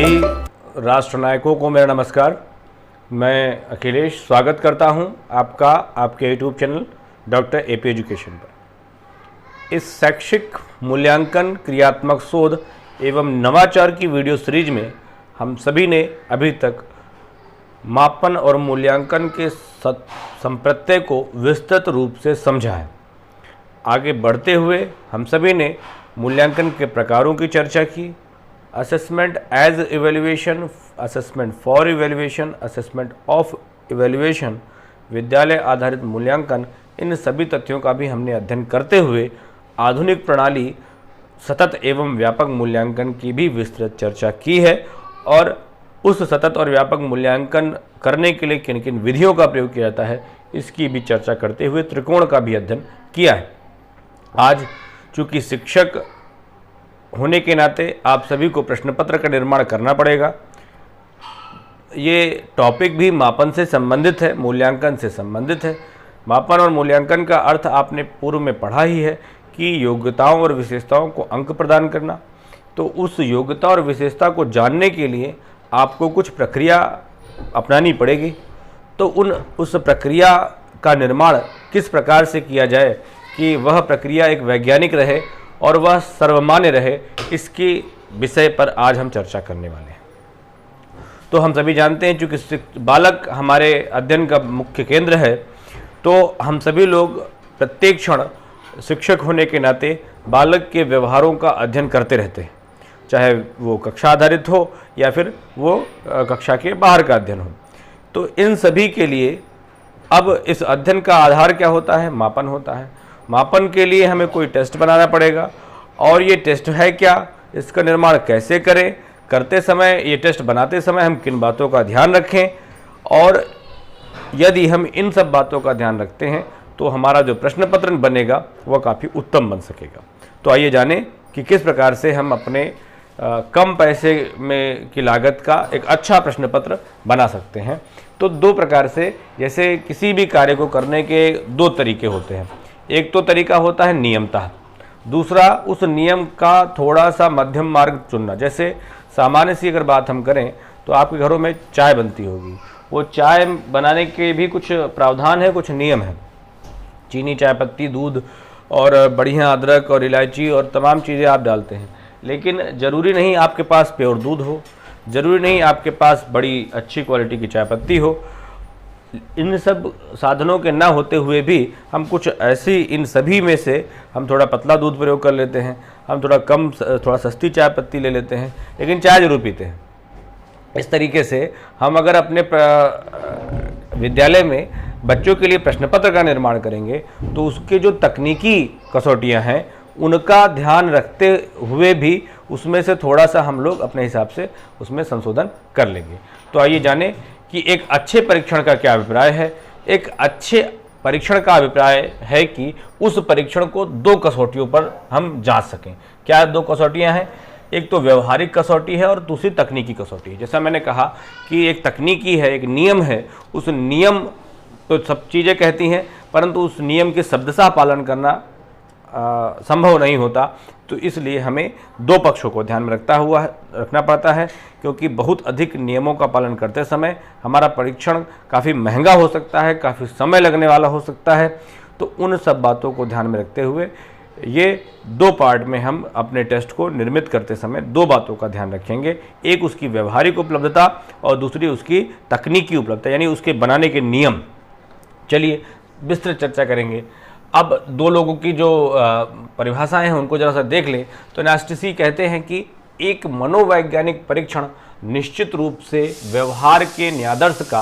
सभी राष्ट्र नायकों को मेरा नमस्कार। मैं अखिलेश स्वागत करता हूं आपका आपके YouTube channel doctor AP education पर। इस शैक्षिक मूल्यांकन, क्रियात्मक शोध एवं नवाचार की वीडियो सीरीज में हम सभी ने अभी तक मापन और मूल्यांकन के संप्रत्यय को विस्तृत रूप से समझा है। आगे बढ़ते हुए हम सभी ने मूल्यांकन के प्रकारों की चर्चा की। Assessment as evaluation, assessment for evaluation, assessment of evaluation, विद्यालय आधारित मूल्यांकन, इन सभी तथ्यों का भी हमने अध्ययन करते हुए आधुनिक प्रणाली सतत एवं व्यापक मूल्यांकन की भी विस्तृत चर्चा की है और उस सतत और व्यापक मूल्यांकन करने के लिए किन किन विधियों का प्रयोग किया जाता है इसकी भी चर्चा करते हुए त्रिकोण का भी अध्ययन किया है। आज चूँकि शिक्षक होने के नाते आप सभी को प्रश्न पत्र का निर्माण करना पड़ेगा। ये टॉपिक भी मापन से संबंधित है, मूल्यांकन से संबंधित है। मापन और मूल्यांकन का अर्थ आपने पूर्व में पढ़ा ही है कि योग्यताओं और विशेषताओं को अंक प्रदान करना। तो उस योग्यता और विशेषता को जानने के लिए आपको कुछ प्रक्रिया अपनानी पड़ेगी। तो उस प्रक्रिया का निर्माण किस प्रकार से किया जाए कि वह प्रक्रिया एक वैज्ञानिक रहे और वह सर्वमान्य रहे, इसके विषय पर आज हम चर्चा करने वाले हैं। तो हम सभी जानते हैं चूँकि बालक हमारे अध्ययन का मुख्य केंद्र है, तो हम सभी लोग प्रत्येक क्षण शिक्षक होने के नाते बालक के व्यवहारों का अध्ययन करते रहते हैं, चाहे वो कक्षा आधारित हो या फिर वो कक्षा के बाहर का अध्ययन हो। तो इन सभी के लिए अब इस अध्ययन का आधार क्या होता है? मापन होता है। मापन के लिए हमें कोई टेस्ट बनाना पड़ेगा और ये टेस्ट है क्या, इसका निर्माण कैसे करें, करते समय ये टेस्ट बनाते समय हम किन बातों का ध्यान रखें, और यदि हम इन सब बातों का ध्यान रखते हैं तो हमारा जो प्रश्न पत्र बनेगा वह काफ़ी उत्तम बन सकेगा। तो आइए जानें कि किस प्रकार से हम अपने कम पैसे में की लागत का एक अच्छा प्रश्न पत्र बना सकते हैं। तो दो प्रकार से, जैसे किसी भी कार्य को करने के दो तरीके होते हैं। एक तो तरीका होता है नियमतः, दूसरा उस नियम का थोड़ा सा मध्यम मार्ग चुनना। जैसे सामान्य सी अगर बात हम करें तो आपके घरों में चाय बनती होगी, वो चाय बनाने के भी कुछ प्रावधान है, कुछ नियम है। चीनी, चाय पत्ती, दूध और बढ़िया अदरक और इलायची और तमाम चीज़ें आप डालते हैं, लेकिन ज़रूरी नहीं आपके पास प्योर दूध हो, ज़रूरी नहीं आपके पास बड़ी अच्छी क्वालिटी की चाय पत्ती हो। इन सब साधनों के ना होते हुए भी हम कुछ ऐसी, इन सभी में से हम थोड़ा पतला दूध प्रयोग कर लेते हैं, हम थोड़ा सस्ती चाय पत्ती ले लेते हैं, लेकिन चाय जरूर पीते हैं। इस तरीके से हम अगर अपने विद्यालय में बच्चों के लिए प्रश्न पत्र का निर्माण करेंगे तो उसके जो तकनीकी कसौटियां हैं उनका ध्यान रखते हुए भी उसमें से थोड़ा सा हम लोग अपने हिसाब से उसमें संशोधन कर लेंगे। तो आइए जानें कि एक अच्छे परीक्षण का क्या अभिप्राय है। एक अच्छे परीक्षण का अभिप्राय है कि उस परीक्षण को दो कसौटियों पर हम जांच सकें। क्या दो कसौटियां हैं? एक तो व्यवहारिक कसौटी है और दूसरी तकनीकी कसौटी है। जैसा मैंने कहा कि एक तकनीकी है, एक नियम है, उस नियम तो सब चीज़ें कहती हैं परंतु उस नियम के शब्दशः पालन करना संभव नहीं होता। तो इसलिए हमें दो पक्षों को ध्यान में रखना पड़ता है, क्योंकि बहुत अधिक नियमों का पालन करते समय हमारा परीक्षण काफ़ी महंगा हो सकता है, काफ़ी समय लगने वाला हो सकता है। तो उन सब बातों को ध्यान में रखते हुए ये दो पार्ट में हम अपने टेस्ट को निर्मित करते समय दो बातों का ध्यान रखेंगे। एक उसकी व्यवहारिक उपलब्धता और दूसरी उसकी तकनीकी उपलब्धता, यानी उसके बनाने के नियम। चलिए विस्तृत चर्चा करेंगे। अब दो लोगों की जो परिभाषाएं हैं उनको जरा सा देख लें तो नास्टिसी कहते हैं कि एक मनोवैज्ञानिक परीक्षण निश्चित रूप से व्यवहार के न्यादर्श का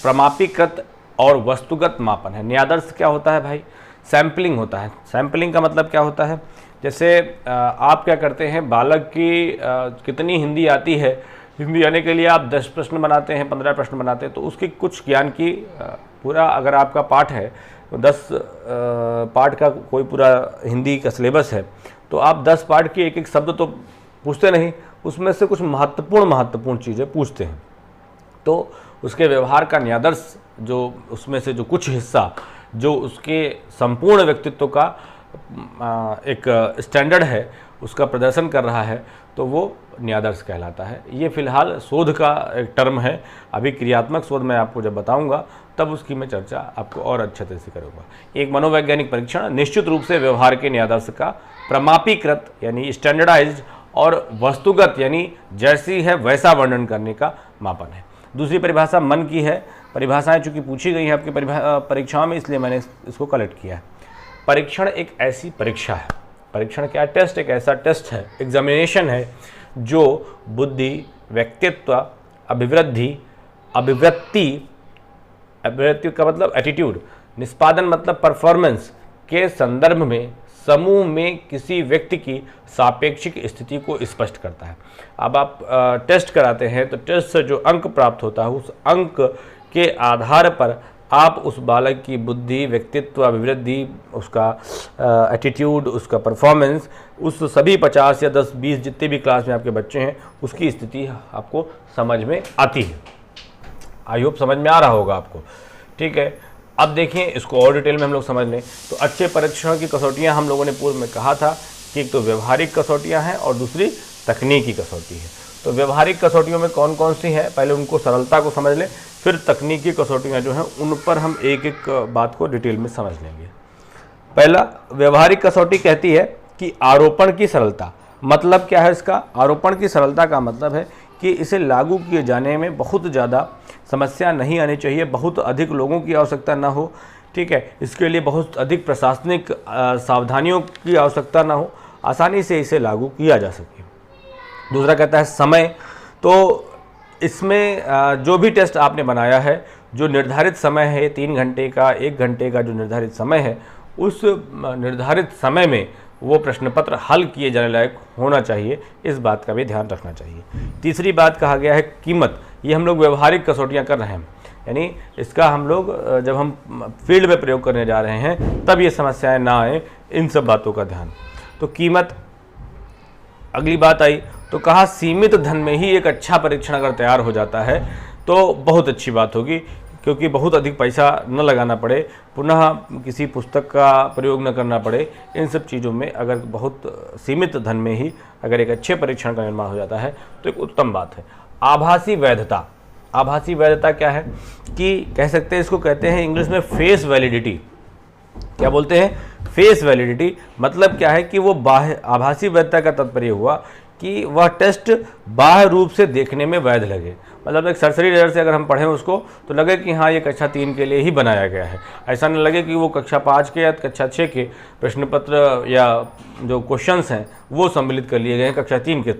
प्रमापीकृत और वस्तुगत मापन है। न्यादर्श क्या होता है भाई? सैम्पलिंग होता है। सैम्पलिंग का मतलब क्या होता है? जैसे आप क्या करते हैं, बालक की कितनी हिंदी आती है, हिंदी आने के लिए आप 10 प्रश्न बनाते हैं, 15 प्रश्न बनाते हैं, तो उसकी कुछ ज्ञान की पूरा अगर आपका पाठ है तो 10 पाठ का कोई पूरा हिंदी का सिलेबस है तो आप 10 पाठ की एक एक शब्द तो पूछते नहीं, उसमें से कुछ महत्वपूर्ण चीज़ें पूछते हैं। तो उसके व्यवहार का न्यादर्श, जो उसमें से जो कुछ हिस्सा जो उसके संपूर्ण व्यक्तित्व का एक स्टैंडर्ड है उसका प्रदर्शन कर रहा है, तो वो न्यादर्श कहलाता है। ये फिलहाल शोध का एक टर्म है, अभी क्रियात्मक शोध मैं आपको जब बताऊंगा तब उसकी मैं चर्चा आपको और अच्छे तरह से करूँगा। एक मनोवैज्ञानिक परीक्षण निश्चित रूप से व्यवहार के न्यादर्श का प्रमापीकृत यानी स्टैंडर्डाइज्ड और वस्तुगत यानी जैसी है वैसा वर्णन करने का मापन है। दूसरी परिभाषा मन की है। परिभाषाएं चूंकि पूछी गई हैं आपकी परीक्षाओं में, इसलिए मैंने इसको कलेक्ट किया है। परीक्षण एक ऐसी परीक्षा है, परीक्षण क्या, टेस्ट एक ऐसा टेस्ट है, एग्जामिनेशन है जो बुद्धि, व्यक्तित्व, अभिवृत्ति का मतलब एटीट्यूड, निष्पादन मतलब परफॉर्मेंस के संदर्भ में समूह में किसी व्यक्ति की सापेक्षिक स्थिति को स्पष्ट करता है। अब आप टेस्ट कराते हैं तो टेस्ट से जो अंक प्राप्त होता है उस अंक के आधार पर आप उस बालक की बुद्धि, व्यक्तित्व, अभिवृद्धि, उसका एटीट्यूड, उसका परफॉर्मेंस, उस सभी 50 या 10, 20 जितने भी क्लास में आपके बच्चे हैं उसकी स्थिति आपको समझ में आती है। आई होप समझ में आ रहा होगा आपको, ठीक है। अब देखिए इसको और डिटेल में हम लोग समझ लें तो अच्छे परीक्षण की कसौटियाँ हम लोगों ने पूर्व में कहा था कि एक तो व्यवहारिक कसौटियाँ हैं और दूसरी तकनीकी कसौटी है। तो व्यवहारिक कसौटियों में कौन कौन सी हैं, पहले उनको सरलता को समझ लें, फिर तकनीकी कसौटियाँ जो हैं उन पर हम एक एक बात को डिटेल में समझ लेंगे। पहला, व्यवहारिक कसौटी कहती है कि आरोपण की सरलता। मतलब क्या है इसका? आरोपण की सरलता का मतलब है कि इसे लागू किए जाने में बहुत ज़्यादा समस्या नहीं आनी चाहिए, बहुत अधिक लोगों की आवश्यकता ना हो, ठीक है। इसके लिए बहुत अधिक प्रशासनिक सावधानियों की आवश्यकता ना हो, आसानी से इसे लागू किया जा सके। दूसरा कहता है समय। तो इसमें जो भी टेस्ट आपने बनाया है, जो निर्धारित समय है 3 घंटे का, 1 घंटे का जो निर्धारित समय है, उस निर्धारित समय में वो प्रश्न पत्र हल किए जाने लायक होना चाहिए, इस बात का भी ध्यान रखना चाहिए। तीसरी बात कहा गया है कीमत। ये हम लोग व्यवहारिक कसौटियाँ कर रहे हैं, यानी इसका हम लोग जब हम फील्ड में प्रयोग करने जा रहे हैं तब ये समस्याएं ना आए, इन सब बातों का ध्यान। तो कीमत। अगली बात आई तो कहा सीमित धन में ही एक अच्छा परीक्षण अगर तैयार हो जाता है तो बहुत अच्छी बात होगी, क्योंकि बहुत अधिक पैसा न लगाना पड़े, पुनः किसी पुस्तक का प्रयोग न करना पड़े। इन सब चीज़ों में अगर बहुत सीमित धन में ही अगर एक अच्छे परीक्षण का निर्माण हो जाता है तो एक उत्तम बात है। आभासी वैधता। आभासी वैधता क्या है कि कह सकते हैं, इसको कहते हैं इंग्लिश में फेस वैलिडिटी। क्या बोलते हैं? Face validity. मतलब क्या है कि वो बाह्य, आभासी वैधता का तात्पर्य हुआ कि वह टेस्ट बाह्य रूप से देखने में वैध लगे। मतलब एक सरसरी नज़र से अगर हम पढ़ें उसको तो लगे कि हाँ ये कक्षा 3 के लिए ही बनाया गया है, ऐसा न लगे कि वो कक्षा 5 के या कक्षा 6 के प्रश्न पत्र या जो क्वेश्चंस हैं वो सम्मिलित कर लिए गए हैं कक्षा 3 के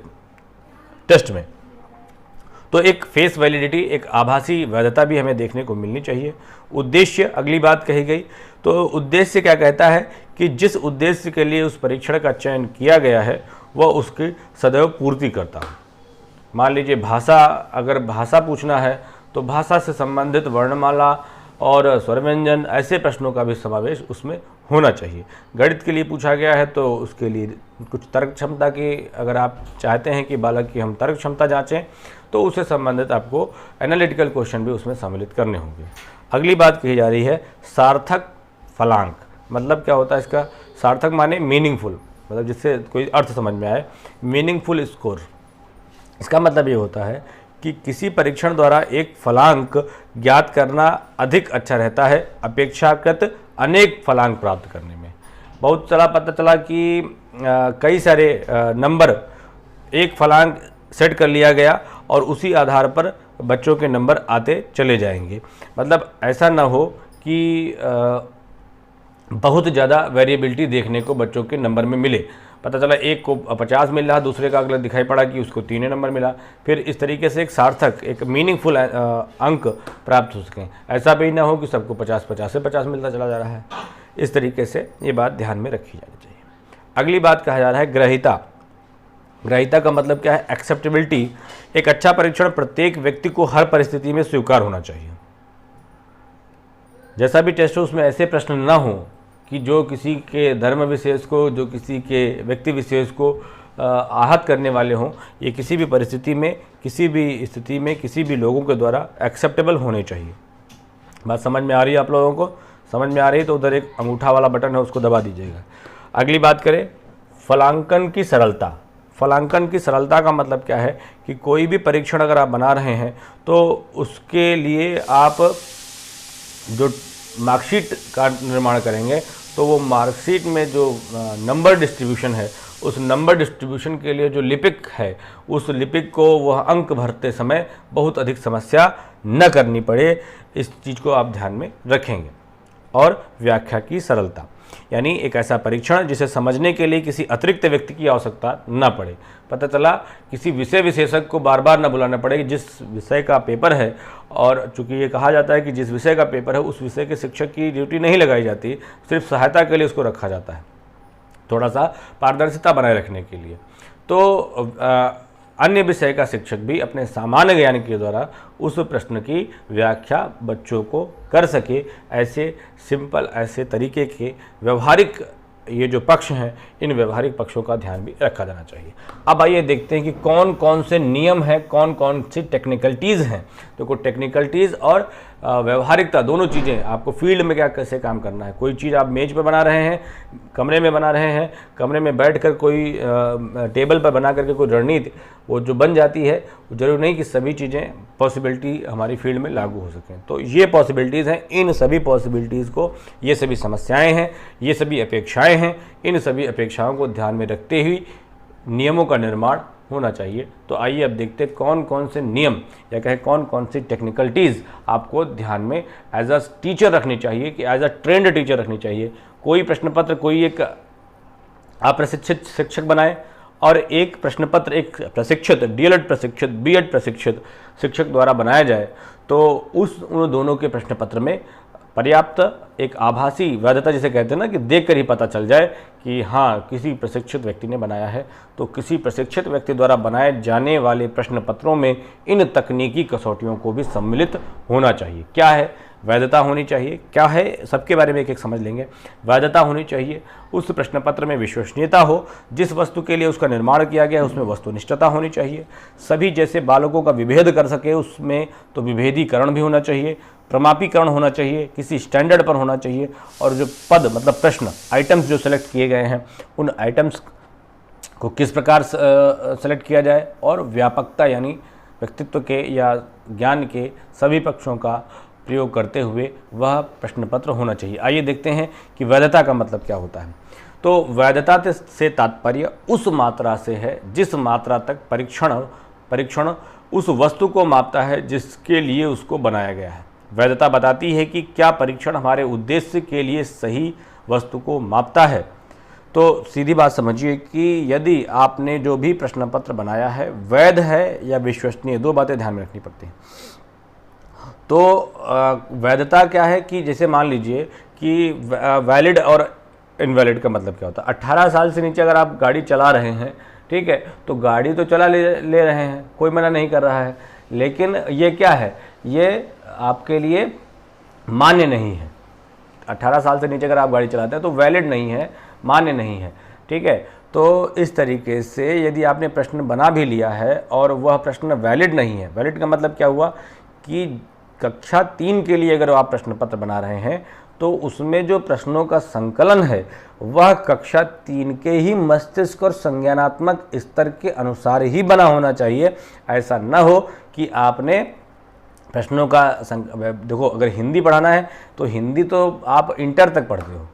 टेस्ट में। तो एक फेस वैलिडिटी, एक आभासी वैधता भी हमें देखने को मिलनी चाहिए। उद्देश्य, अगली बात कही गई। तो उद्देश्य क्या कहता है कि जिस उद्देश्य के लिए उस परीक्षण का चयन किया गया है वह उसकी सदैव पूर्ति करता हो। मान लीजिए भाषा, अगर भाषा पूछना है तो भाषा से संबंधित वर्णमाला और स्वर व्यंजन ऐसे प्रश्नों का भी समावेश उसमें होना चाहिए। गणित के लिए पूछा गया है तो उसके लिए कुछ तर्क क्षमता की, अगर आप चाहते हैं कि बालक की हम तर्क क्षमता जांचें तो उससे संबंधित आपको एनालिटिकल क्वेश्चन भी उसमें सम्मिलित करने होंगे। अगली बात कही जा रही है सार्थक फलांक। मतलब क्या होता है इसका? सार्थक माने मीनिंगफुल, मतलब जिससे कोई अर्थ समझ में आए। मीनिंगफुल स्कोर, इसका मतलब ये होता है कि किसी परीक्षण द्वारा एक फलांक ज्ञात करना अधिक अच्छा रहता है अपेक्षाकृत अनेक फलांक प्राप्त करने में। बहुत सारा पता चला कि कई सारे नंबर, एक फलांक सेट कर लिया गया और उसी आधार पर बच्चों के नंबर आते चले जाएंगे। मतलब ऐसा ना हो कि बहुत ज़्यादा वेरिएबिलिटी देखने को बच्चों के नंबर में मिले। पता चला एक को 50 मिल रहा, दूसरे का अगला दिखाई पड़ा कि उसको 3 नंबर मिला। फिर इस तरीके से एक सार्थक, एक मीनिंगफुल अंक प्राप्त हो सकें। ऐसा भी ना हो कि सबको 50 से 50 मिलता चला जा रहा है। इस तरीके से ये बात ध्यान में रखी जानी चाहिए। अगली बात कहा जा रहा है ग्रहिता। ग्रहिता का मतलब क्या है? एक्सेप्टेबिलिटी। एक अच्छा परीक्षण प्रत्येक व्यक्ति को हर परिस्थिति में स्वीकार होना चाहिए। जैसा भी टेस्ट हो उसमें ऐसे प्रश्न ना हो कि जो किसी के धर्म विशेष को, जो किसी के व्यक्ति विशेष को आहत करने वाले हों। ये किसी भी परिस्थिति में, किसी भी स्थिति में, किसी भी लोगों के द्वारा एक्सेप्टेबल होने चाहिए। बात समझ में आ रही है आप लोगों को? समझ में आ रही है तो उधर एक अंगूठा वाला बटन है उसको दबा दीजिएगा। अगली बात करें फलांकन की सरलता। फलांकन की सरलता का मतलब क्या है कि कोई भी परीक्षण अगर आप बना रहे हैं तो उसके लिए आप जो मार्कशीट का निर्माण करेंगे तो वो मार्कशीट में जो नंबर डिस्ट्रीब्यूशन है, उस नंबर डिस्ट्रीब्यूशन के लिए जो लिपिक है, उस लिपिक को वह अंक भरते समय बहुत अधिक समस्या न करनी पड़े, इस चीज़ को आप ध्यान में रखेंगे। और व्याख्या की सरलता, यानी एक ऐसा परीक्षण जिसे समझने के लिए किसी अतिरिक्त व्यक्ति की आवश्यकता न पड़े। पता चला किसी विषय विशेषज्ञ को बार बार न बुलाना पड़े कि जिस विषय का पेपर है, और चूंकि ये कहा जाता है कि जिस विषय का पेपर है उस विषय के शिक्षक की ड्यूटी नहीं लगाई जाती, सिर्फ सहायता के लिए उसको रखा जाता है, थोड़ा सा पारदर्शिता बनाए रखने के लिए। तो अन्य विषय का शिक्षक भी अपने सामान्य ज्ञान के द्वारा उस प्रश्न की व्याख्या बच्चों को कर सके, ऐसे सिंपल, ऐसे तरीके के व्यवहारिक ये जो पक्ष हैं, इन व्यवहारिक पक्षों का ध्यान भी रखा जाना चाहिए। अब आइए देखते हैं कि कौन कौन से नियम हैं, कौन कौन सी टेक्निकलिटीज़ हैं। तो कोई टेक्निकलिटीज़ और व्यवहारिकता दोनों चीज़ें, आपको फील्ड में क्या कैसे काम करना है। कोई चीज़ आप मेज पर बना रहे हैं, कमरे में बना रहे हैं, कमरे में बैठकर कोई टेबल पर बना करके कोई रणनीति वो जो बन जाती है, जरूरी नहीं कि सभी चीज़ें पॉसिबिलिटी हमारी फील्ड में लागू हो सकें। तो ये पॉसिबिलिटीज़ हैं, इन सभी पॉसिबिलिटीज़ को, ये सभी समस्याएं हैं, ये सभी अपेक्षाएं हैं, इन सभी अपेक्षाओं को ध्यान में रखते हुए नियमों का निर्माण होना चाहिए। तो आइए अब देखते हैं कौन कौन से नियम या कहें कौन कौन सी टेक्निकलिटीज़ आपको ध्यान में एज अ टीचर रखनी चाहिए, कि एज अ ट्रेंड टीचर रखनी चाहिए। कोई प्रश्न पत्र कोई एक अप्रशिक्षित शिक्षक बनाए और एक प्रश्न पत्र एक प्रशिक्षित, डीएलएड प्रशिक्षित, बीएड प्रशिक्षित शिक्षक द्वारा बनाया जाए, तो उन दोनों के प्रश्न पत्र में पर्याप्त एक आभासी वैधता जिसे कहते हैं ना, कि देखकर ही पता चल जाए कि हाँ किसी प्रशिक्षित व्यक्ति ने बनाया है। तो किसी प्रशिक्षित व्यक्ति द्वारा बनाए जाने वाले प्रश्न पत्रों में इन तकनीकी कसौटियों को भी सम्मिलित होना चाहिए। क्या है वैधता होनी चाहिए, क्या है सबके बारे में एक एक समझ लेंगे। वैधता होनी चाहिए, उस प्रश्न पत्र में विश्वसनीयता हो, जिस वस्तु के लिए उसका निर्माण किया गया है उसमें वस्तुनिष्ठता होनी चाहिए, सभी जैसे बालकों का विभेद कर सके उसमें, तो विभेदीकरण भी होना चाहिए, प्रमापीकरण होना चाहिए, किसी स्टैंडर्ड पर होना चाहिए, और जो पद मतलब प्रश्न आइटम्स जो सेलेक्ट किए गए हैं उन आइटम्स को किस प्रकार सेलेक्ट किया जाए, और व्यापकता यानी व्यक्तित्व के या ज्ञान के सभी पक्षों का प्रयोग करते हुए वह प्रश्न पत्र होना चाहिए। आइए देखते हैं कि वैधता का मतलब क्या होता है। तो वैधता से तात्पर्य उस मात्रा से है जिस मात्रा तक परीक्षण उस वस्तु को मापता है जिसके लिए उसको बनाया गया है। वैधता बताती है कि क्या परीक्षण हमारे उद्देश्य के लिए सही वस्तु को मापता है। तो सीधी बात समझिए कि यदि आपने जो भी प्रश्न पत्र बनाया है वैध है या विश्वसनीय, दो बातें ध्यान में रखनी पड़ती हैं। तो वैधता क्या है कि जैसे मान लीजिए कि वैलिड और इनवैलिड का मतलब क्या होता है। 18 साल से नीचे अगर आप गाड़ी चला रहे हैं, ठीक है, तो गाड़ी तो चला ले रहे हैं, कोई मना नहीं कर रहा है, लेकिन ये क्या है, ये आपके लिए मान्य नहीं है। 18 साल से नीचे अगर आप गाड़ी चलाते हैं तो वैलिड नहीं है, मान्य नहीं है, ठीक है। तो इस तरीके से यदि आपने प्रश्न बना भी लिया है और वह प्रश्न वैलिड नहीं है, वैलिड का मतलब क्या हुआ कि कक्षा 3 के लिए अगर आप प्रश्न पत्र बना रहे हैं तो उसमें जो प्रश्नों का संकलन है वह कक्षा 3 के ही मस्तिष्क और संज्ञानात्मक स्तर के अनुसार ही बना होना चाहिए। ऐसा न हो कि आपने प्रश्नों का देखो, अगर हिंदी पढ़ाना है तो हिंदी तो आप इंटर तक पढ़ते हो,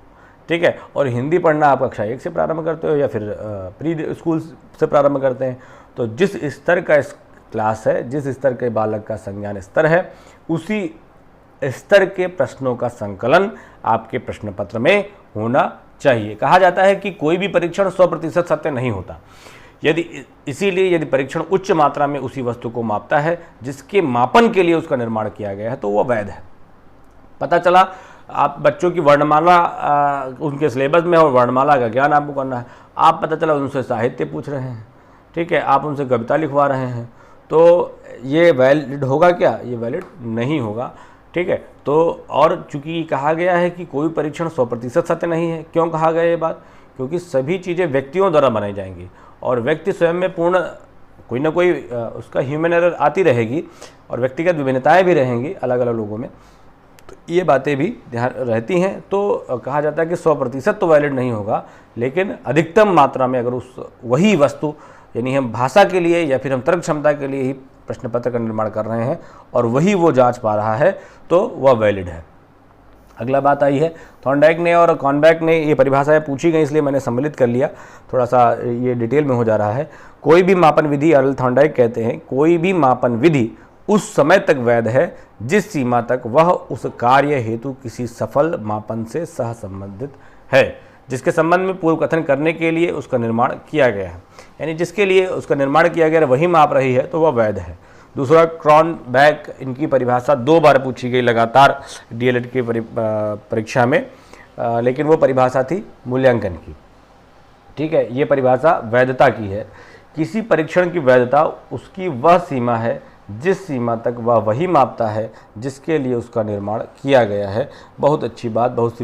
ठीक है, और हिंदी पढ़ना आप कक्षा 1 से प्रारंभ करते हो या फिर प्री स्कूल से प्रारंभ करते हैं। तो जिस स्तर का क्लास है, जिस स्तर के बालक का संज्ञान स्तर है, उसी स्तर के प्रश्नों का संकलन आपके प्रश्न पत्र में होना चाहिए। कहा जाता है कि कोई भी परीक्षण 100% सत्य नहीं होता, इसीलिए यदि परीक्षण उच्च मात्रा में उसी वस्तु को मापता है जिसके मापन के लिए उसका निर्माण किया गया है तो वह वैध है। पता चला आप बच्चों की वर्णमाला उनके सिलेबस में और वर्णमाला का ज्ञान आपको करना है, आप पता चला उनसे साहित्य पूछ रहे हैं, ठीक है, आप उनसे कविता लिखवा रहे हैं, तो ये वैलिड होगा क्या? ये वैलिड नहीं होगा, ठीक है। तो और चूंकि कहा गया है कि कोई परीक्षण 100% सत्य नहीं है। क्यों कहा गया ये बात? क्योंकि सभी चीज़ें व्यक्तियों द्वारा बनाई जाएंगी और व्यक्ति स्वयं में पूर्ण कोई ना कोई उसका ह्यूमन एरर आती रहेगी और व्यक्तिगत विभिन्नताएं भी रहेंगी अलग अलग लोगों में, तो ये बातें भी ध्यान रहती हैं। तो कहा जाता है कि 100% तो वैलिड नहीं होगा, लेकिन अधिकतम मात्रा में अगर उस वही वस्तु यानी हम भाषा के लिए या फिर हम तर्क क्षमता के लिए ही प्रश्न पत्र का निर्माण कर रहे हैं और वही वो जांच पा रहा है तो वह वैलिड है। अगला बात आई है, थॉर्नडाइक ने और कॉर्नबैक ने ये परिभाषाएं पूछी गई इसलिए मैंने सम्मिलित कर लिया, थोड़ा सा ये डिटेल में हो जा रहा है। कोई भी मापन विधि, अर्ल थॉर्नडाइक कहते हैं, कोई भी मापन विधि उस समय तक वैध है जिस सीमा तक वह उस कार्य हेतु किसी सफल मापन से सह संबंधित है, जिसके संबंध में पूर्व कथन करने के लिए उसका निर्माण किया गया है। यानी जिसके लिए उसका निर्माण किया गया है वही माप रही है तो वह वैध है। दूसरा क्रॉनबैक, इनकी परिभाषा 2 बार पूछी गई लगातार डीएलएड की परीक्षा में, लेकिन वो परिभाषा थी मूल्यांकन की। ठीक है, ये परिभाषा वैधता की है। किसी परीक्षण की वैधता उसकी वह सीमा है जिस सीमा तक वह वही मापता है जिसके लिए उसका निर्माण किया गया है। बहुत अच्छी बात, बहुत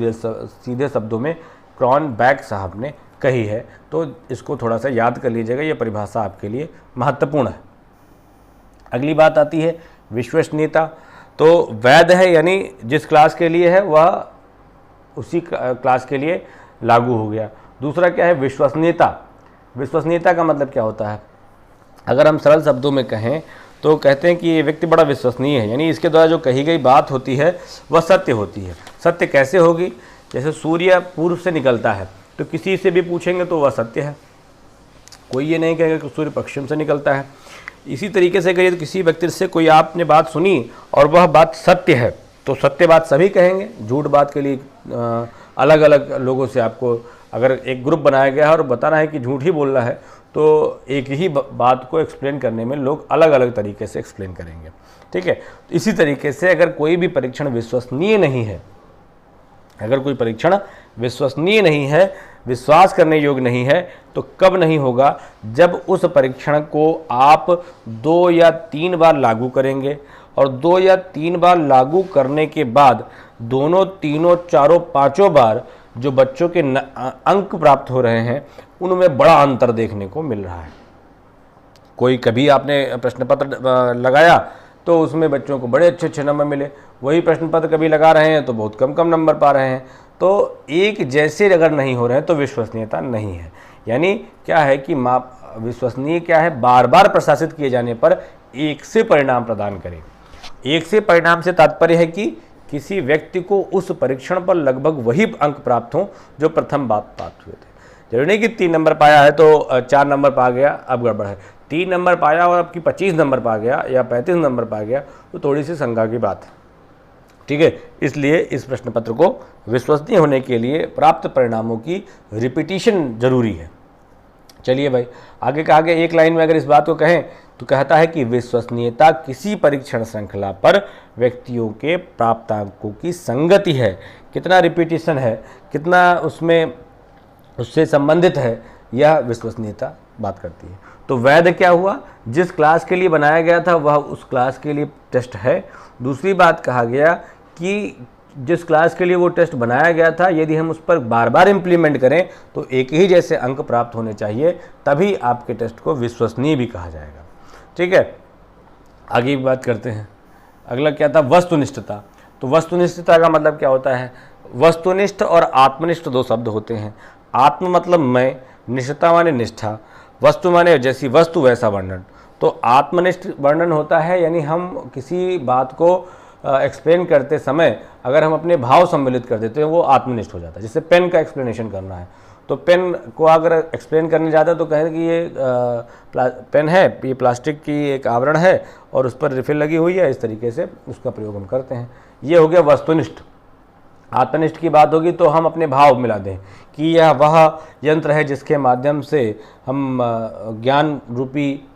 सीधे शब्दों में क्रॉनबैक साहब ने कही है, तो इसको थोड़ा सा याद कर लीजिएगा, ये परिभाषा आपके लिए महत्वपूर्ण है। अगली बात आती है विश्वसनीयता। तो वैध है यानी जिस क्लास के लिए है वह उसी क्लास के लिए लागू हो गया। दूसरा क्या है, विश्वसनीयता। विश्वसनीयता का मतलब क्या होता है? अगर हम सरल शब्दों में कहें तो कहते हैं कि ये व्यक्ति बड़ा विश्वसनीय है, यानी इसके द्वारा जो कही गई बात होती है वह सत्य होती है। सत्य कैसे होगी? जैसे सूर्य पूर्व से निकलता है तो किसी से भी पूछेंगे तो वह सत्य है, कोई ये नहीं कहेगा कि सूर्य पश्चिम से निकलता है। इसी तरीके से कहिए तो किसी व्यक्ति से कोई आपने बात सुनी और वह बात सत्य है तो सत्य बात सभी कहेंगे। झूठ बात के लिए अलग अलग लोगों से आपको अगर एक ग्रुप बनाया गया है और बताना है कि झूठ ही बोल रहा है तो एक ही बात को एक्सप्लेन करने में लोग अलग अलग तरीके से एक्सप्लेन करेंगे। ठीक है, तो इसी तरीके से अगर कोई भी परीक्षण विश्वसनीय नहीं है, अगर कोई परीक्षण विश्वसनीय नहीं है, विश्वास करने योग्य नहीं है, तो कब नहीं होगा? जब उस परीक्षण को आप 2 या 3 बार लागू करेंगे और 2 या 3 बार लागू करने के बाद दोनों, तीनों, चारों, पांचों बार जो बच्चों के अंक प्राप्त हो रहे हैं उनमें बड़ा अंतर देखने को मिल रहा है। कोई कभी आपने प्रश्न पत्र लगाया तो उसमें बच्चों को बड़े अच्छे अच्छे नंबर मिले, वही प्रश्न पत्र कभी लगा रहे हैं तो बहुत कम कम नंबर पा रहे हैं। तो एक जैसे अगर नहीं हो रहे हैं तो विश्वसनीयता नहीं है। यानी क्या है कि माप विश्वसनीय क्या है? बार बार प्रशासित किए जाने पर एक से परिणाम प्रदान करें। एक से परिणाम से तात्पर्य है कि किसी व्यक्ति को उस परीक्षण पर लगभग वही अंक प्राप्त हों जो प्रथम बार प्राप्त हुए थे। जरूरी नहीं कि 3 नंबर पाया है तो 4 नंबर पा गया, अब गड़बड़ है। 3 नंबर पाया और आपकी 25 नंबर पा गया या 35 नंबर पा गया तो थोड़ी सी शंका की बात है। ठीक है, इसलिए इस प्रश्न पत्र को विश्वसनीय होने के लिए प्राप्त परिणामों की रिपीटिशन जरूरी है। चलिए भाई, आगे का आगे एक लाइन में अगर इस बात को कहें तो कहता है कि विश्वसनीयता किसी परीक्षण श्रृंखला पर व्यक्तियों के प्राप्तांकों की संगति है। कितना रिपीटिशन है, कितना उसमें उससे संबंधित है, यह विश्वसनीयता बात करती है। तो वैध क्या हुआ? जिस क्लास के लिए बनाया गया था वह उस क्लास के लिए टेस्ट है। दूसरी बात कहा गया कि जिस क्लास के लिए वो टेस्ट बनाया गया था यदि हम उस पर बार बार इम्प्लीमेंट करें तो एक ही जैसे अंक प्राप्त होने चाहिए, तभी आपके टेस्ट को विश्वसनीय भी कहा जाएगा। ठीक है, आगे की बात करते हैं। अगला क्या था? वस्तुनिष्ठता। तो वस्तुनिष्ठता का मतलब क्या होता है? वस्तुनिष्ठ और आत्मनिष्ठ 2 शब्द होते हैं। आत्म मतलब मैं, निष्ठता माने निष्ठा, वस्तु माने जैसी वस्तु वैसा वर्णन। तो आत्मनिष्ठ वर्णन होता है यानी हम किसी बात को एक्सप्लेन करते समय अगर हम अपने भाव सम्मिलित कर देते हैं वो आत्मनिष्ठ हो जाता है। जैसे पेन का एक्सप्लेनेशन करना है तो पेन को अगर एक्सप्लेन करने जाता है तो कहें कि ये पेन है, ये प्लास्टिक की एक आवरण है और उस पर रिफिल लगी हुई है, इस तरीके से उसका प्रयोग हम करते हैं। ये हो गया वस्तुनिष्ठ। आत्मनिष्ठ की बात होगी तो हम अपने भाव मिला दें कि यह वह यंत्र है जिसके माध्यम से हम ज्ञान रूपी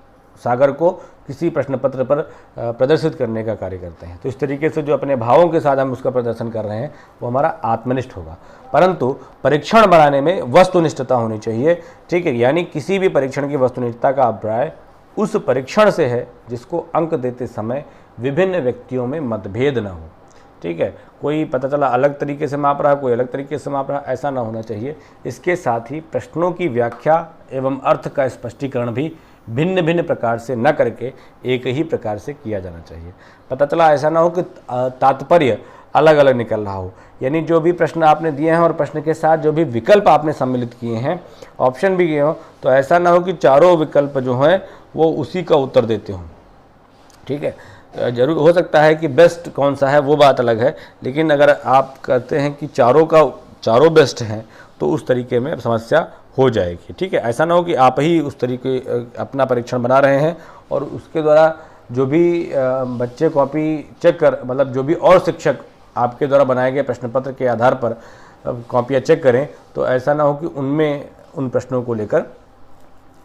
सागर को किसी प्रश्न पत्र पर प्रदर्शित करने का कार्य करते हैं। तो इस तरीके से जो अपने भावों के साथ हम उसका प्रदर्शन कर रहे हैं वो हमारा आत्मनिष्ठ होगा। परंतु परीक्षण बनाने में वस्तुनिष्ठता होनी चाहिए। ठीक है, यानी किसी भी परीक्षण की वस्तुनिष्ठता का अभिप्राय उस परीक्षण से है जिसको अंक देते समय विभिन्न व्यक्तियों में मतभेद न हो। ठीक है, कोई पता चला अलग तरीके से माप रहा है, कोई अलग तरीके से माप रहा है, ऐसा ना होना चाहिए। इसके साथ ही प्रश्नों की व्याख्या एवं अर्थ का स्पष्टीकरण भी भिन्न भिन्न प्रकार से न करके एक ही प्रकार से किया जाना चाहिए। पता चला ऐसा ना हो कि तात्पर्य अलग अलग निकल रहा हो, यानी जो भी प्रश्न आपने दिए हैं और प्रश्न के साथ जो भी विकल्प आपने सम्मिलित किए हैं, ऑप्शन भी किए हो, तो ऐसा ना हो कि चारों विकल्प जो हैं वो उसी का उत्तर देते हों। ठीक है, जरूर हो सकता है कि बेस्ट कौन सा है वो बात अलग है, लेकिन अगर आप कहते हैं कि चारों बेस्ट हैं तो उस तरीके में समस्या हो जाएगी। ठीक है, ऐसा ना हो कि आप ही उस तरीके अपना परीक्षण बना रहे हैं और उसके द्वारा जो भी बच्चे कॉपी चेक कर, मतलब जो भी और शिक्षक आपके द्वारा बनाए गए प्रश्न पत्र के आधार पर कॉपियाँ चेक करें, तो ऐसा ना हो कि उनमें उन प्रश्नों को लेकर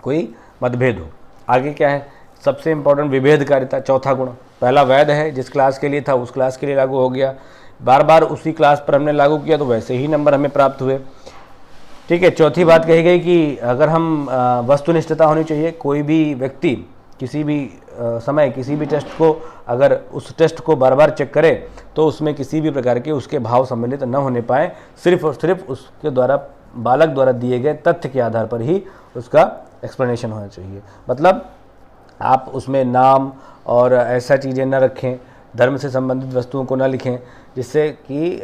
कोई मतभेद हो। आगे क्या है, सबसे इम्पोर्टेंट विभेदकारिता, चौथा गुण। पहला वैध है, जिस क्लास के लिए था उस क्लास के लिए लागू हो गया, बार बार उसी क्लास पर हमने लागू किया तो वैसे ही नंबर हमें प्राप्त हुए। ठीक है, चौथी बात कही गई कि अगर हम वस्तुनिष्ठता होनी चाहिए, कोई भी व्यक्ति किसी भी समय किसी भी टेस्ट को अगर उस टेस्ट को बार बार चेक करे तो उसमें किसी भी प्रकार के उसके भाव सम्मिलित न होने पाए, सिर्फ और सिर्फ उसके द्वारा बालक द्वारा दिए गए तथ्य के आधार पर ही उसका एक्सप्लेनेशन होना चाहिए। मतलब आप उसमें नाम और ऐसा चीज़ें न रखें, धर्म से संबंधित वस्तुओं को न लिखें जिससे कि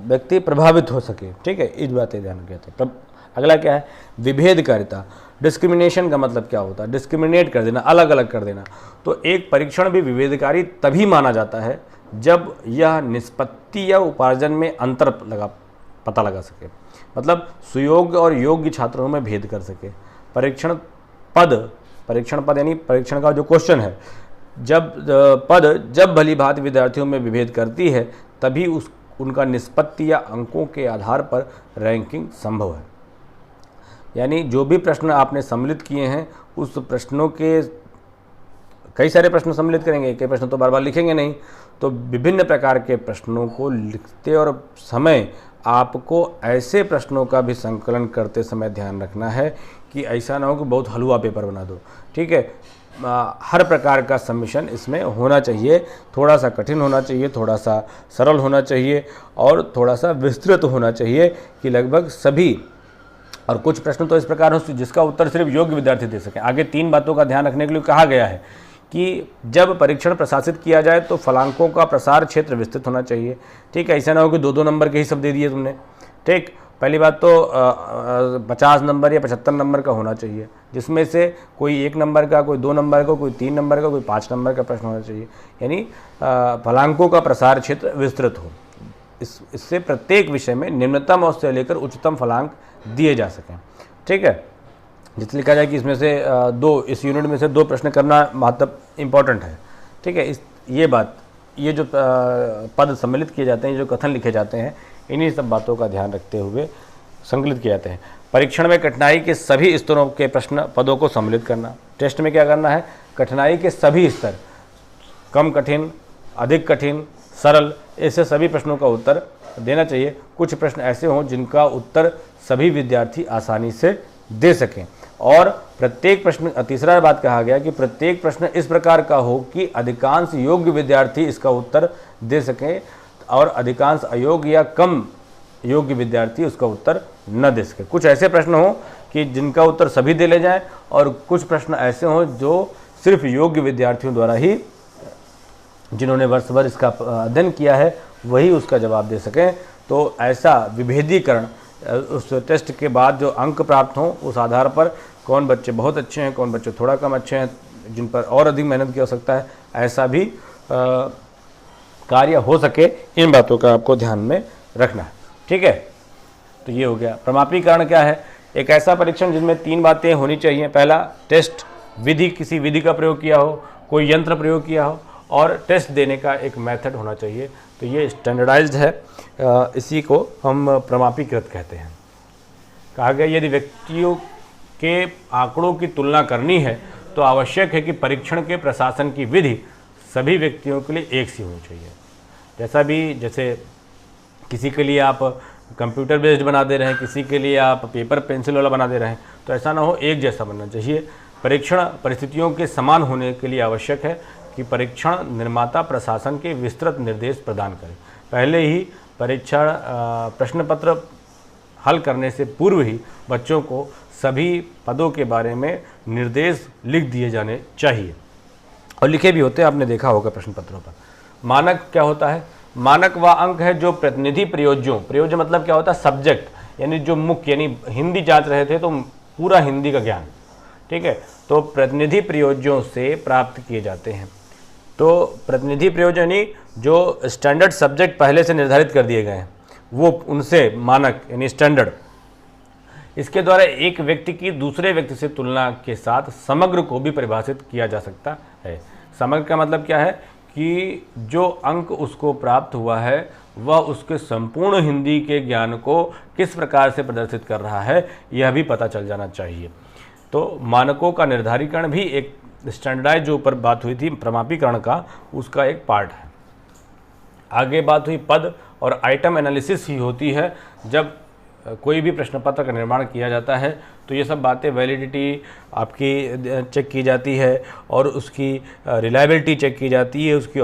व्यक्ति प्रभावित हो सके। ठीक है, इस बातें ध्यान रखते हैं। अगला क्या है, विभेदकारिता। डिस्क्रिमिनेशन का मतलब क्या होता है, डिस्क्रिमिनेट कर देना, अलग अलग कर देना। तो एक परीक्षण भी विभेदकारी तभी माना जाता है जब यह निष्पत्ति या उपार्जन में अंतर पता लगा सके, मतलब सुयोग्य और योग्य छात्रों में भेद कर सके। परीक्षण पद यानी परीक्षण का जो क्वेश्चन है, जब भली भांति विद्यार्थियों में विभेद करती है तभी उनका निष्पत्ति या अंकों के आधार पर रैंकिंग संभव है। यानी जो भी प्रश्न आपने सम्मिलित किए हैं उस प्रश्नों के कई सारे प्रश्न सम्मिलित करेंगे, कई प्रश्न तो बार बार लिखेंगे नहीं, तो विभिन्न प्रकार के प्रश्नों को लिखते और समय आपको ऐसे प्रश्नों का भी संकलन करते समय ध्यान रखना है कि ऐसा ना हो कि बहुत हलवा पेपर बना दो। ठीक है, हर प्रकार का सबमिशन इसमें होना चाहिए, थोड़ा सा कठिन होना चाहिए, थोड़ा सा सरल होना चाहिए और थोड़ा सा विस्तृत होना चाहिए कि लगभग सभी, और कुछ प्रश्न तो इस प्रकार हो जिसका उत्तर सिर्फ योग्य विद्यार्थी दे सकें। आगे 3 बातों का ध्यान रखने के लिए कहा गया है कि जब परीक्षण प्रशासित किया जाए तो फलांकों का प्रसार क्षेत्र विस्तृत होना चाहिए। ठीक है, ऐसा ना हो कि 2-2 नंबर के ही सब दे दिए तुमने। ठीक, पहली बात तो 50 नंबर या 75 नंबर का होना चाहिए, जिसमें से कोई 1 नंबर का, कोई 2 नंबर का, कोई 3 नंबर का, कोई 5 नंबर का प्रश्न होना चाहिए। यानी फलांकों का प्रसार क्षेत्र विस्तृत हो, इससे प्रत्येक विषय में निम्नतम और से लेकर उच्चतम फलांक दिए जा सकें। ठीक है, जिससे लिखा जाए कि इसमें से इस यूनिट में से 2 प्रश्न करना महत्व इम्पॉर्टेंट है। ठीक है, ये जो पद सम्मिलित किए जाते हैं, जो कथन लिखे जाते हैं, इन्हीं सब बातों का ध्यान रखते हुए संकलित किए जाते हैं। परीक्षण में कठिनाई के सभी स्तरों के प्रश्न पदों को सम्मिलित करना। टेस्ट में क्या करना है, कठिनाई के सभी स्तर, कम कठिन, अधिक कठिन, सरल, ऐसे सभी प्रश्नों का उत्तर देना चाहिए। कुछ प्रश्न ऐसे हों जिनका उत्तर सभी विद्यार्थी आसानी से दे सकें, और प्रत्येक प्रश्न, तीसरा बात कहा गया कि प्रत्येक प्रश्न इस प्रकार का हो कि अधिकांश योग्य विद्यार्थी इसका उत्तर दे सकें और अधिकांश अयोग्य या कम योग्य विद्यार्थी उसका उत्तर न दे सके। कुछ ऐसे प्रश्न हों कि जिनका उत्तर सभी दे ले जाएं और कुछ प्रश्न ऐसे हों जो सिर्फ योग्य विद्यार्थियों द्वारा ही, जिन्होंने वर्ष भर इसका अध्ययन किया है, वही उसका जवाब दे सकें। तो ऐसा विभेदीकरण, उस टेस्ट के बाद जो अंक प्राप्त हों उस आधार पर कौन बच्चे बहुत अच्छे हैं, कौन बच्चे थोड़ा कम अच्छे हैं, जिन पर और अधिक मेहनत की आवश्यकता है, ऐसा भी कार्य हो सके, इन बातों का आपको ध्यान में रखना है। ठीक है, तो ये हो गया। प्रमापीकरण क्या है, एक ऐसा परीक्षण जिसमें 3 बातें होनी चाहिए। पहला, टेस्ट विधि, किसी विधि का प्रयोग किया हो, कोई यंत्र प्रयोग किया हो, और टेस्ट देने का एक मेथड होना चाहिए। तो ये स्टैंडर्डाइज्ड है, इसी को हम प्रमापीकृत कहते हैं। कहा गया यदि व्यक्तियों के आंकड़ों की तुलना करनी है तो आवश्यक है कि परीक्षण के प्रशासन की विधि सभी व्यक्तियों के लिए एक सी होनी चाहिए। जैसे किसी के लिए आप कंप्यूटर बेस्ड बना दे रहे हैं, किसी के लिए आप पेपर पेंसिल वाला बना दे रहे हैं, तो ऐसा ना हो, एक जैसा बनना चाहिए। परीक्षण परिस्थितियों के समान होने के लिए आवश्यक है कि परीक्षण निर्माता प्रशासन के विस्तृत निर्देश प्रदान करें। पहले ही परीक्षण प्रश्न पत्र हल करने से पूर्व ही बच्चों को सभी पदों के बारे में निर्देश लिख दिए जाने चाहिए, और लिखे भी होते हैं, आपने देखा होगा प्रश्न पत्रों पर। मानक क्या होता है? मानक वह अंक है जो प्रतिनिधि प्रयोज्यों, प्रयोज्य मतलब क्या होता है? सब्जेक्ट, यानी जो मुख्य, यानी हिंदी जांच रहे थे तो पूरा हिंदी का ज्ञान, ठीक है, तो प्रतिनिधि प्रयोज्यों से प्राप्त किए जाते हैं। तो प्रतिनिधि प्रयोज्य यानी जो स्टैंडर्ड सब्जेक्ट पहले से निर्धारित कर दिए गए हैं, वो उनसे मानक यानी स्टैंडर्ड, इसके द्वारा एक व्यक्ति की दूसरे व्यक्ति से तुलना के साथ समग्र को भी परिभाषित किया जा सकता है। समग्र का मतलब क्या है कि जो अंक उसको प्राप्त हुआ है वह उसके संपूर्ण हिंदी के ज्ञान को किस प्रकार से प्रदर्शित कर रहा है, यह भी पता चल जाना चाहिए। तो मानकों का निर्धारीकरण भी एक स्टैंडर्डाइज जो ऊपर बात हुई थी प्रमापीकरण का, उसका एक पार्ट है। आगे बात हुई पद और आइटम एनालिसिस ही होती है। जब कोई भी प्रश्न पत्र का निर्माण किया जाता है तो ये सब बातें, वैलिडिटी आपकी चेक की जाती है और उसकी रिलायबिलिटी चेक की जाती है, उसकी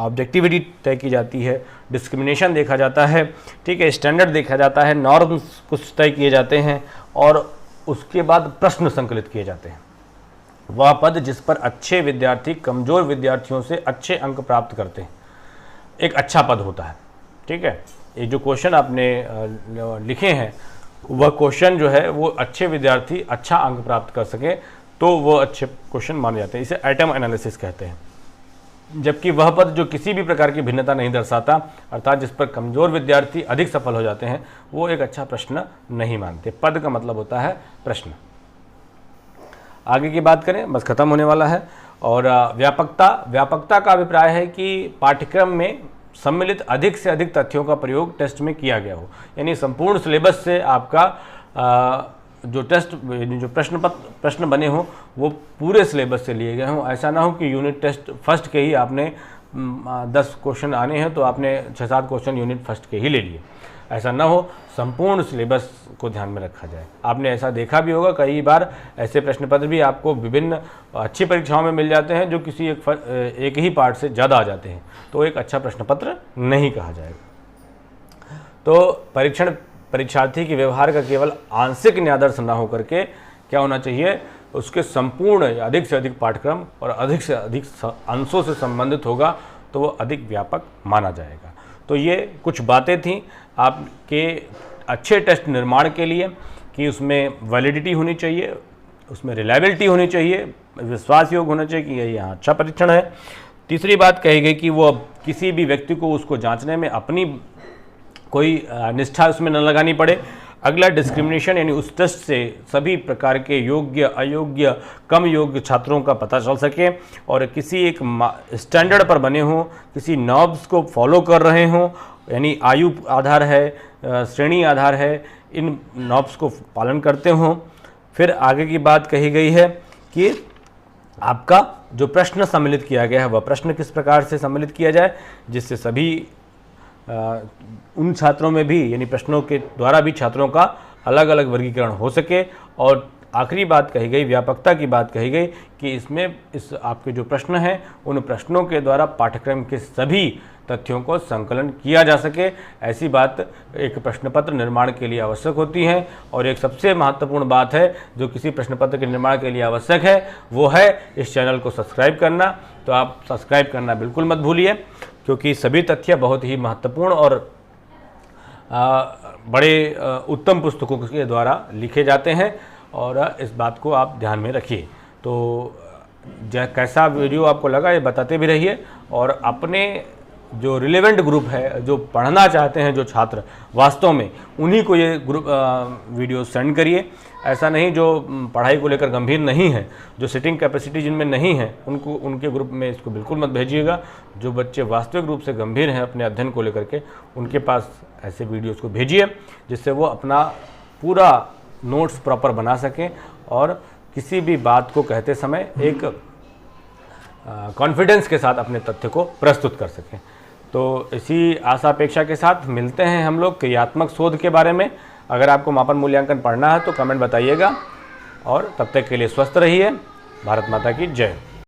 ऑब्जेक्टिविटी तय की जाती है, डिस्क्रिमिनेशन देखा जाता है, ठीक है, स्टैंडर्ड देखा जाता है, नॉर्म्स कुछ तय किए जाते हैं, और उसके बाद प्रश्न संकलित किए जाते हैं। वह पद जिस पर अच्छे विद्यार्थी कमज़ोर विद्यार्थियों से अच्छे अंक प्राप्त करते हैं, एक अच्छा पद होता है, ठीक है। ये जो क्वेश्चन आपने लिखे हैं वह क्वेश्चन जो है वो अच्छे विद्यार्थी अच्छा अंक प्राप्त कर सके तो वो अच्छे क्वेश्चन माने जाते हैं, इसे आइटम एनालिसिस कहते हैं। जबकि वह पद जो किसी भी प्रकार की भिन्नता नहीं दर्शाता, अर्थात जिस पर कमज़ोर विद्यार्थी अधिक सफल हो जाते हैं, वो एक अच्छा प्रश्न नहीं मानते। पद का मतलब होता है प्रश्न। आगे की बात करें, बस खत्म होने वाला है। और व्यापकता का अभिप्राय है कि पाठ्यक्रम में सम्मिलित अधिक से अधिक तथ्यों का प्रयोग टेस्ट में किया गया हो, यानी संपूर्ण सिलेबस से आपका जो प्रश्न बने हों वो पूरे सिलेबस से लिए गए हों। ऐसा ना हो कि यूनिट टेस्ट फर्स्ट के ही आपने 10 क्वेश्चन आने हैं तो आपने 6-7 क्वेश्चन यूनिट फर्स्ट के ही ले लिए, ऐसा ना हो, संपूर्ण सिलेबस को ध्यान में रखा जाए। आपने ऐसा देखा भी होगा, कई बार ऐसे प्रश्न पत्र भी आपको विभिन्न अच्छी परीक्षाओं में मिल जाते हैं जो किसी एक ही पार्ट से ज़्यादा आ जाते हैं, तो एक अच्छा प्रश्न पत्र नहीं कहा जाएगा। तो परीक्षार्थी के व्यवहार का केवल आंशिक न्यायादर्श न होकर के क्या होना चाहिए, उसके संपूर्ण या अधिक से अधिक पाठ्यक्रम और अधिक से अधिक अंशों से संबंधित होगा तो वो अधिक व्यापक माना जाएगा। तो ये कुछ बातें थीं आपके अच्छे टेस्ट निर्माण के लिए कि उसमें वैलिडिटी होनी चाहिए, उसमें रिलायबिलिटी होनी चाहिए, विश्वास योग्य होना चाहिए कि यहाँ अच्छा परीक्षण है। तीसरी बात कही गई कि वो किसी भी व्यक्ति को उसको जांचने में अपनी कोई निष्ठा उसमें न लगानी पड़े। अगला डिस्क्रिमिनेशन, यानी उस टेस्ट से सभी प्रकार के योग्य, अयोग्य, कम योग्य छात्रों का पता चल सके और किसी एक स्टैंडर्ड पर बने हों, किसी नॉर्म्स को फॉलो कर रहे हों, यानी आयु आधार है, श्रेणी आधार है, इन नॉर्म्स को पालन करते हों। फिर आगे की बात कही गई है कि आपका जो प्रश्न सम्मिलित किया गया है वह प्रश्न किस प्रकार से सम्मिलित किया जाए जिससे सभी उन छात्रों में भी, यानी प्रश्नों के द्वारा भी छात्रों का अलग अलग वर्गीकरण हो सके। और आखिरी बात कही गई, व्यापकता की बात कही गई कि इसमें आपके जो प्रश्न हैं उन प्रश्नों के द्वारा पाठ्यक्रम के सभी तथ्यों को संकलन किया जा सके। ऐसी बात एक प्रश्न पत्र निर्माण के लिए आवश्यक होती है। और एक सबसे महत्वपूर्ण बात है जो किसी प्रश्न पत्र के निर्माण के लिए आवश्यक है, वो है इस चैनल को सब्सक्राइब करना। तो आप सब्सक्राइब करना बिल्कुल मत भूलिए, क्योंकि सभी तथ्य बहुत ही महत्वपूर्ण और बड़े उत्तम पुस्तकों के द्वारा लिखे जाते हैं, और इस बात को आप ध्यान में रखिए। तो कैसा वीडियो आपको लगा ये बताते भी रहिए, और अपने जो रिलेवेंट ग्रुप है, जो पढ़ना चाहते हैं जो छात्र वास्तव में, उन्हीं को ये ग्रुप वीडियो सेंड करिए। ऐसा नहीं जो पढ़ाई को लेकर गंभीर नहीं है, जो सिटिंग कैपेसिटी जिनमें नहीं है, उनके ग्रुप में इसको बिल्कुल मत भेजिएगा। जो बच्चे वास्तविक रूप से गंभीर हैं अपने अध्ययन को लेकर के, उनके पास ऐसे वीडियोज़ को भेजिए जिससे वो अपना पूरा नोट्स प्रॉपर बना सकें और किसी भी बात को कहते समय एक कॉन्फिडेंस के साथ अपने तथ्य को प्रस्तुत कर सकें। तो इसी आशा अपेक्षा के साथ मिलते हैं हम लोग क्रियात्मक शोध के बारे में। अगर आपको मापन मूल्यांकन पढ़ना है तो कमेंट बताइएगा, और तब तक के लिए स्वस्थ रहिए। भारत माता की जय।